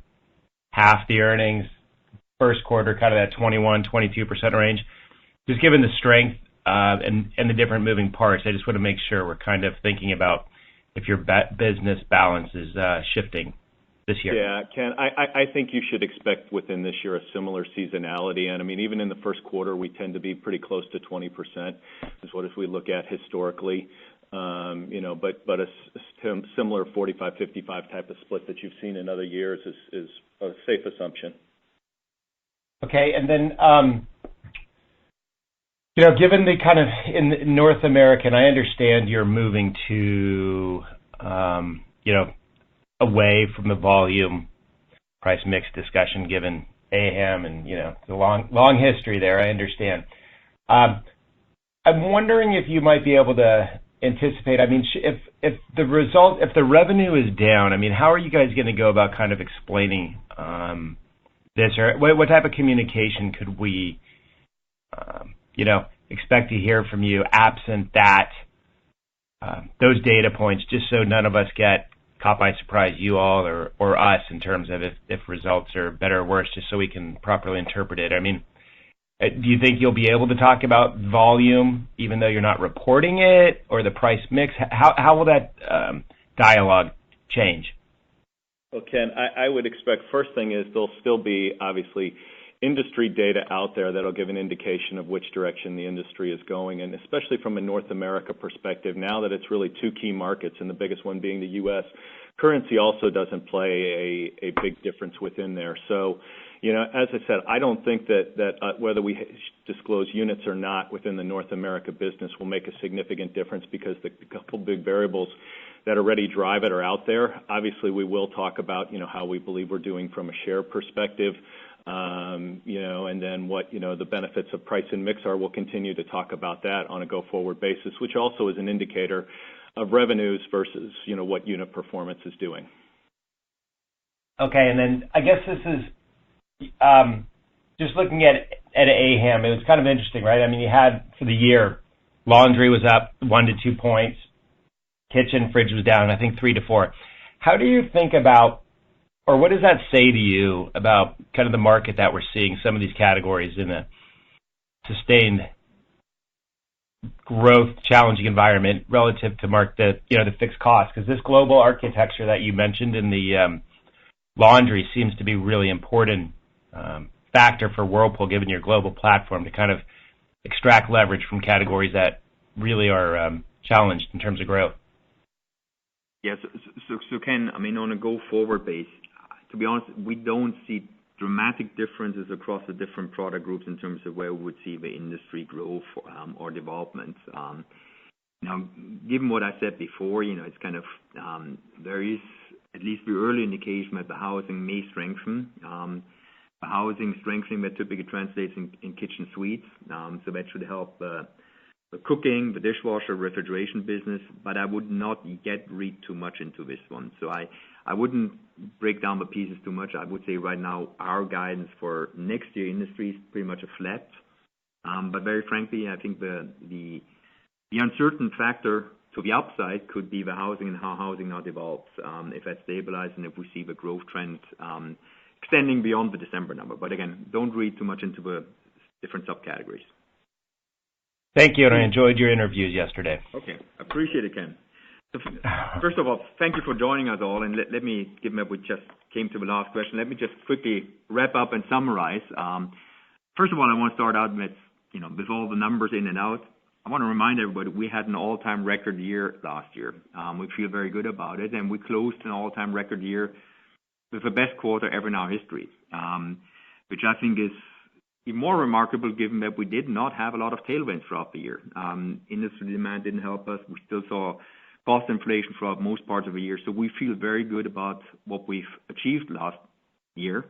half the earnings, first quarter kind of that 21-22% range? Just given the strength and the different moving parts, I just want to make sure we're kind of thinking about if your business balance is shifting this year. Yeah, Ken, I think you should expect within this year a similar seasonality. And I mean, even in the first quarter, we tend to be pretty close to 20%, is what if we look at historically. But a similar 45-55 type of split that you've seen in other years is a safe assumption. Okay, and then, given the kind of in North America, and I understand you're moving to, away from the volume price mix discussion, given AHAM and, the long history there, I understand. I'm wondering if you might be able to anticipate, I mean, if the revenue is down, I mean, how are you guys going to go about kind of explaining this, or what type of communication could we, expect to hear from you absent that, those data points, just so none of us get caught by surprise, you all or us, in terms of if results are better or worse, just so we can properly interpret it. I mean, do you think you'll be able to talk about volume even though you're not reporting it, or the price mix? How will that dialogue change? Well, Ken, I would expect first thing is there'll still be, obviously, industry data out there that'll give an indication of which direction the industry is going, and especially from a North America perspective, now that it's really two key markets, and the biggest one being the U.S., currency also doesn't play a big difference within there. So, as I said, I don't think that whether we disclose units or not within the North America business will make a significant difference, because the couple big variables that already drive it are out there. Obviously, we will talk about, how we believe we're doing from a share perspective, and then what, the benefits of price and mix are. We'll continue to talk about that on a go-forward basis, which also is an indicator of revenues versus, what unit performance is doing. Okay, and then I guess this is just looking at AHAM, it was kind of interesting, right? I mean, you had for the year, laundry was up 1 to 2 points, kitchen, fridge was down, I think 3 to 4. How do you think about, or what does that say to you about kind of the market that we're seeing, some of these categories in a sustained growth, challenging environment relative to Marc, the fixed cost? Because this global architecture that you mentioned in the laundry seems to be really important factor for Whirlpool, given your global platform, to kind of extract leverage from categories that really are challenged in terms of growth. Yes, so Ken, I mean, on a go-forward base, to be honest, we don't see dramatic differences across the different product groups in terms of where we would see the industry growth or development. Now, given what I said before, it's kind of there is at least the early indication that the housing may strengthen. The housing strengthening that typically translates in kitchen suites, so that should help the cooking, the dishwasher, refrigeration business, but I would not yet read too much into this one. So I wouldn't break down the pieces too much. I would say right now our guidance for next year industry is pretty much a flat. But very frankly, I think the uncertain factor to the upside could be the housing and how housing now develops. If that stabilizes and if we see the growth trend extending beyond the December number. But again, don't read too much into the different subcategories. Thank you, and I enjoyed your interviews yesterday. Okay, appreciate it, Ken. So first of all, thank you for joining us all, and let me, given that we just came to the last question, let me just quickly wrap up and summarize. First of all, I want to start out with, with all the numbers in and out, I want to remind everybody we had an all-time record year last year. We feel very good about it, and we closed an all-time record year with the best quarter ever in our history, which I think is even more remarkable given that we did not have a lot of tailwinds throughout the year. Industry demand didn't help us. We still saw cost inflation throughout most parts of the year. So we feel very good about what we've achieved last year.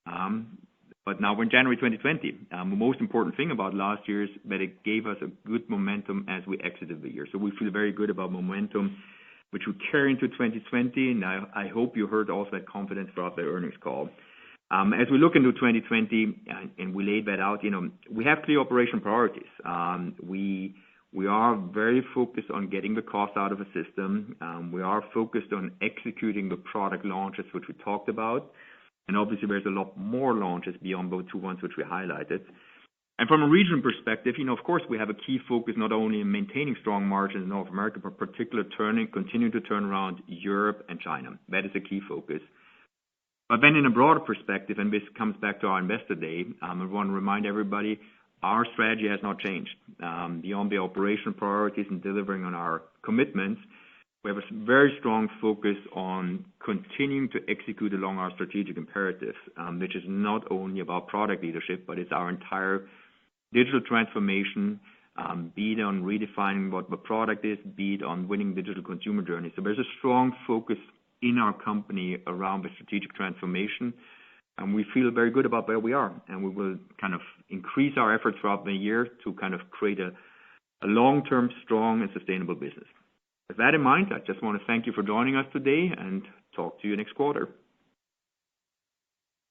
But now we're in January 2020. The most important thing about last year is that it gave us a good momentum as we exited the year. So we feel very good about momentum, which we carry into 2020. And I hope you heard also that confidence throughout the earnings call. As we look into 2020, and we laid that out, we have clear operation priorities. We are very focused on getting the cost out of the system. We are focused on executing the product launches, which we talked about. And obviously, there's a lot more launches beyond those two ones which we highlighted. And from a regional perspective, of course, we have a key focus not only in maintaining strong margins in North America, but particularly continuing to turn around Europe and China. That is a key focus. But then in a broader perspective, and this comes back to our Investor Day, I want to remind everybody, our strategy has not changed. Beyond the operational priorities and delivering on our commitments, we have a very strong focus on continuing to execute along our strategic imperatives, which is not only about product leadership, but it's our entire digital transformation, be it on redefining what the product is, be it on winning digital consumer journey. So there's a strong focus in our company around the strategic transformation, and we feel very good about where we are, and we will kind of increase our efforts throughout the year to kind of create a long-term, strong, and sustainable business. With that in mind, I just want to thank you for joining us today and talk to you next quarter.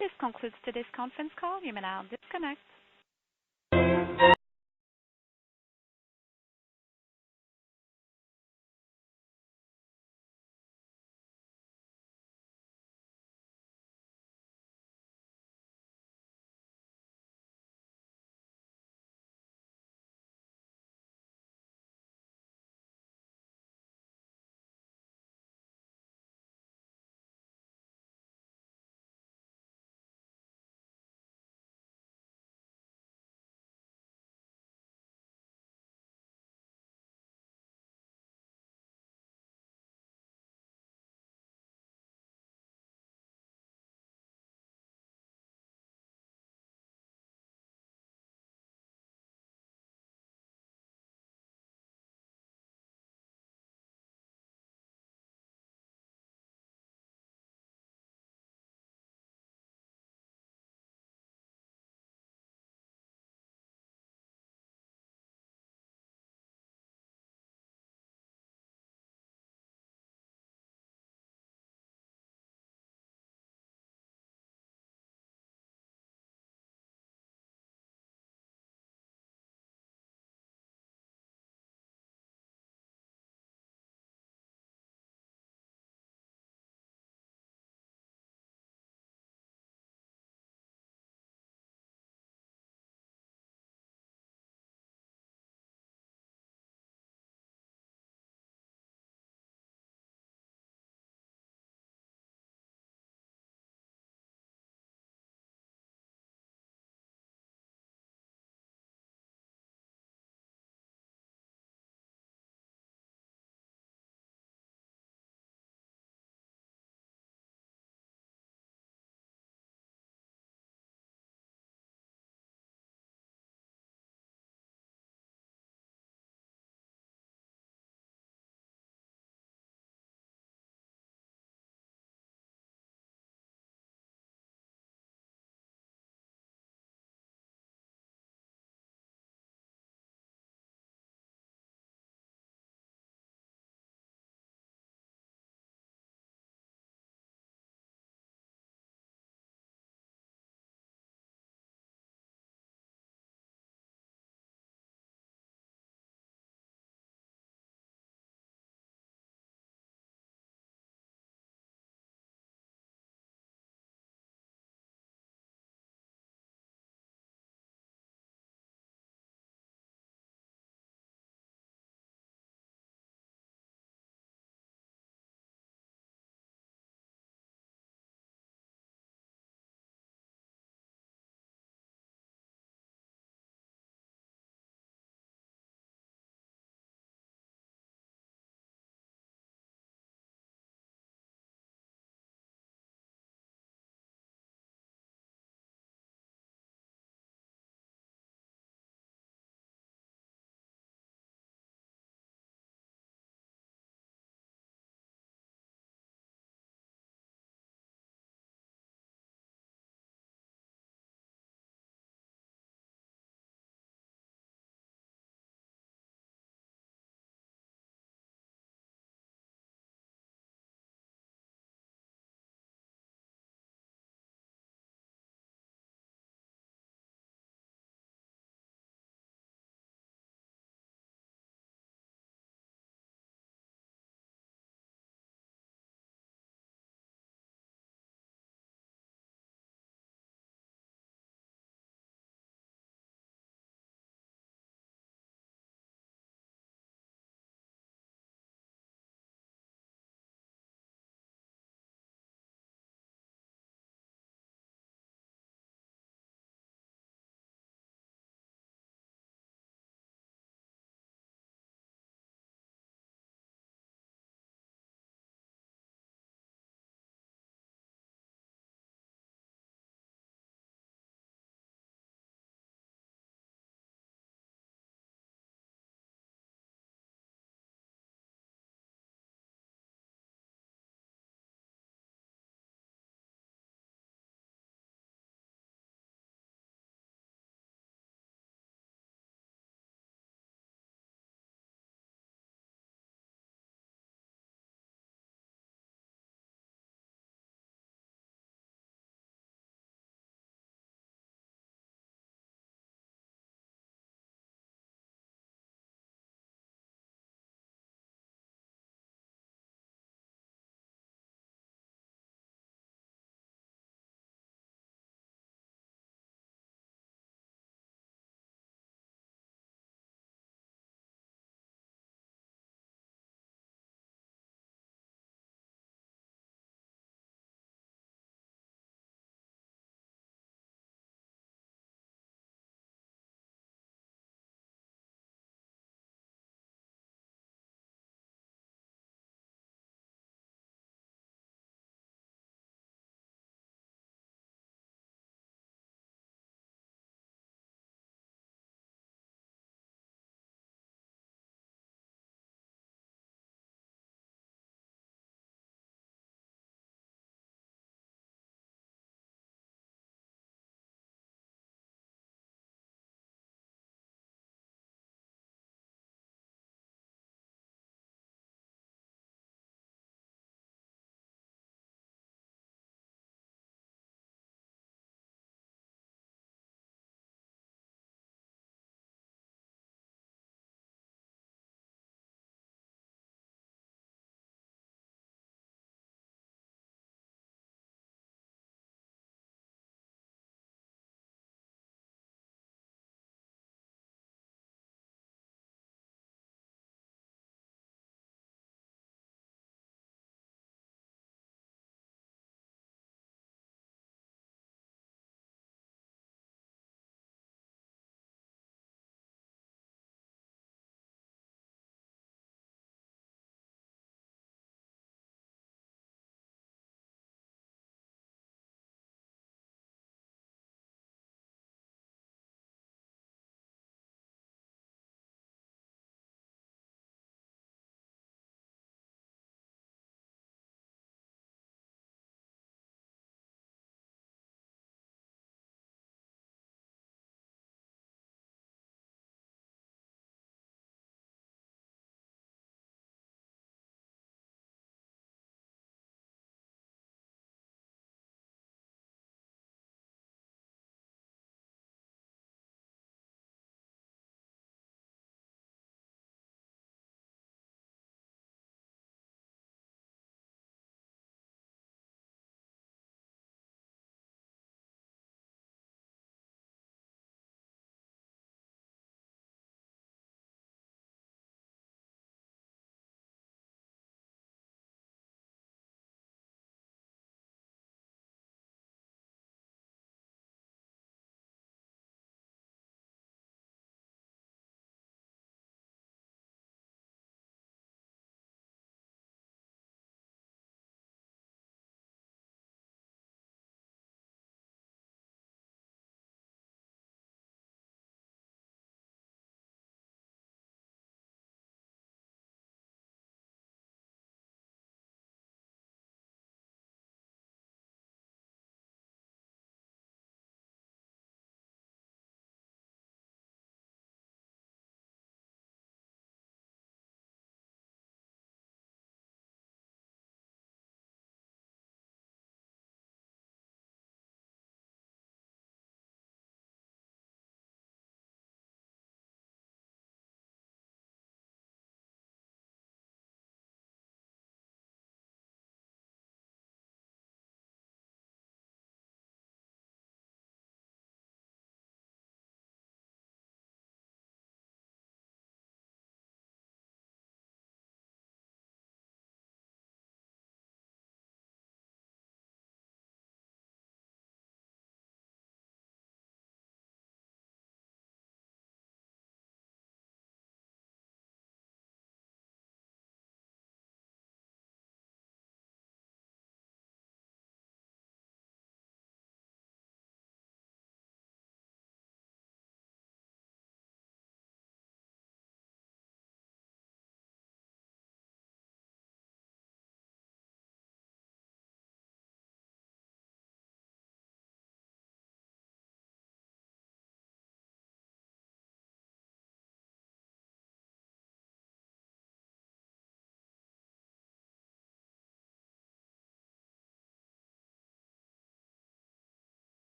This concludes today's conference call. You may now disconnect.